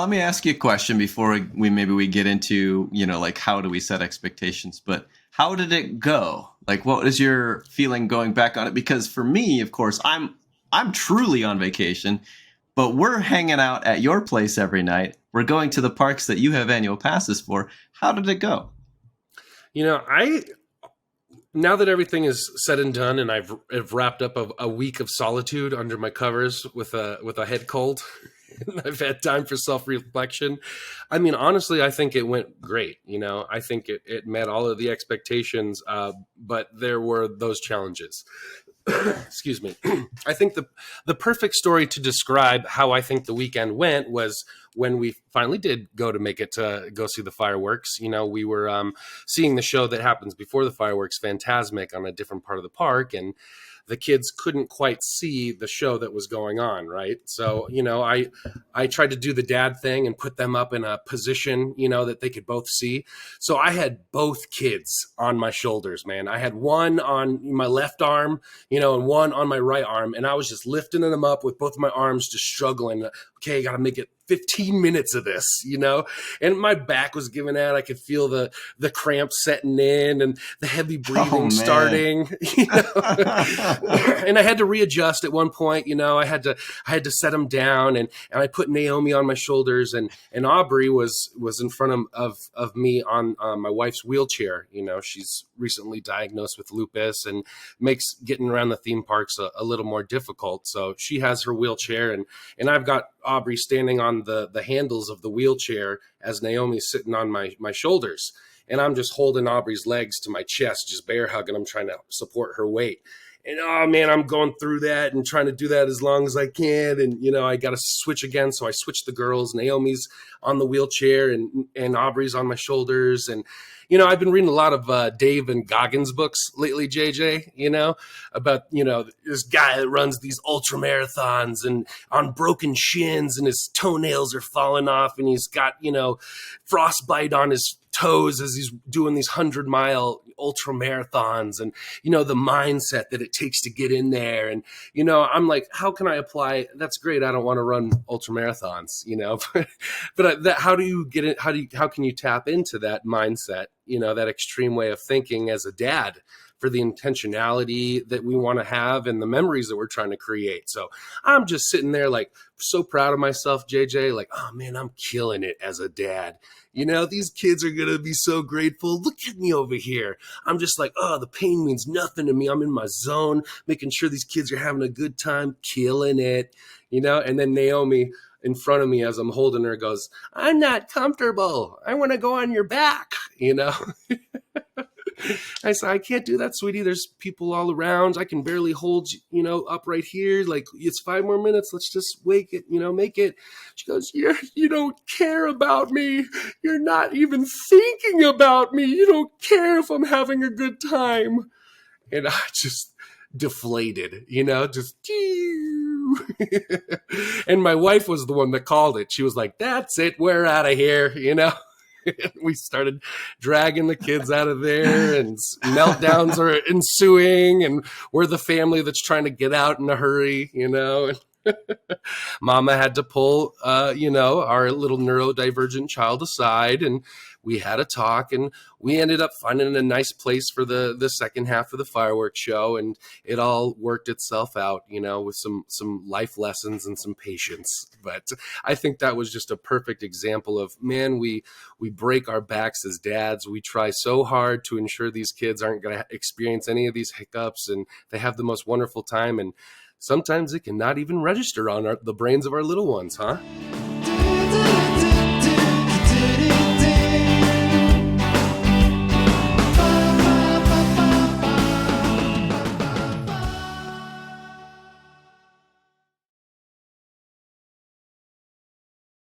let me ask you a question before we get into, like how do we set expectations, but how did it go? Like, what is your feeling going back on it? Because for me, of course, I'm truly on vacation, but we're hanging out at your place every night. We're going to the parks that you have annual passes for. How did it go? Now that everything is said and done, and I've wrapped up a week of solitude under my covers with a head cold, and I've had time for self-reflection. I mean, honestly, I think it went great. I think it met all of the expectations, but there were those challenges. Excuse me. I think the perfect story to describe how I think the weekend went was when we finally did go see the fireworks. We were seeing the show that happens before the fireworks, Phantasmic, on a different part of the park, and the kids couldn't quite see the show that was going on, right? So, I tried to do the dad thing and put them up in a position, that they could both see. So I had both kids on my shoulders, man. I had one on my left arm, and one on my right arm. And I was just lifting them up with both of my arms, just struggling. Okay, got to make it 15 minutes of this, and my back was giving out. I could feel the cramps setting in and the heavy breathing starting, and I had to readjust at one point. I had to set them down, and I put Naomi on my shoulders, and Aubrey was in front of me on my wife's wheelchair. She's recently diagnosed with lupus and makes getting around the theme parks a little more difficult. So she has her wheelchair, and I've got Aubrey standing on the handles of the wheelchair as Naomi's sitting on my shoulders. And I'm just holding Aubrey's legs to my chest, just bear hugging them, trying to support her weight. And, oh, man, I'm going through that and trying to do that as long as I can. And, I got to switch again. So I switched the girls. Naomi's on the wheelchair and Aubrey's on my shoulders. And, I've been reading a lot of Dave and Goggins books lately, JJ, about, this guy that runs these ultra marathons and on broken shins and his toenails are falling off and he's got, frostbite on his toes as he's doing these 100-mile ultra marathons and, the mindset that it takes to get in there. And, I'm like, how can I apply? That's great. I don't want to run ultra marathons, but how do you get it? How can you tap into that mindset, that extreme way of thinking as a dad for the intentionality that we want to have and the memories that we're trying to create? So I'm just sitting there like so proud of myself, JJ, like, oh man, I'm killing it as a dad. These kids are going to be so grateful. Look at me over here. I'm just like, oh, the pain means nothing to me. I'm in my zone, making sure these kids are having a good time, killing it, and then Naomi in front of me as I'm holding her goes, I'm not comfortable. I want to go on your back, I said, I can't do that, sweetie. There's people all around. I can barely hold, up right here. Like, it's 5 more minutes. Let's just wake it, make it. She goes, you don't care about me. You're not even thinking about me. You don't care if I'm having a good time. And I just deflated, just. And my wife was the one that called it. She was like, that's it. We're out of here, We started dragging the kids out of there and meltdowns are ensuing and we're the family that's trying to get out in a hurry, Mama had to pull, our little neurodivergent child aside and we had a talk and we ended up finding a nice place for the second half of the fireworks show. And it all worked itself out, with some life lessons and some patience. But I think that was just a perfect example of, man, we break our backs as dads. We try so hard to ensure these kids aren't going to experience any of these hiccups and they have the most wonderful time. And sometimes it cannot even register on the brains of our little ones, huh?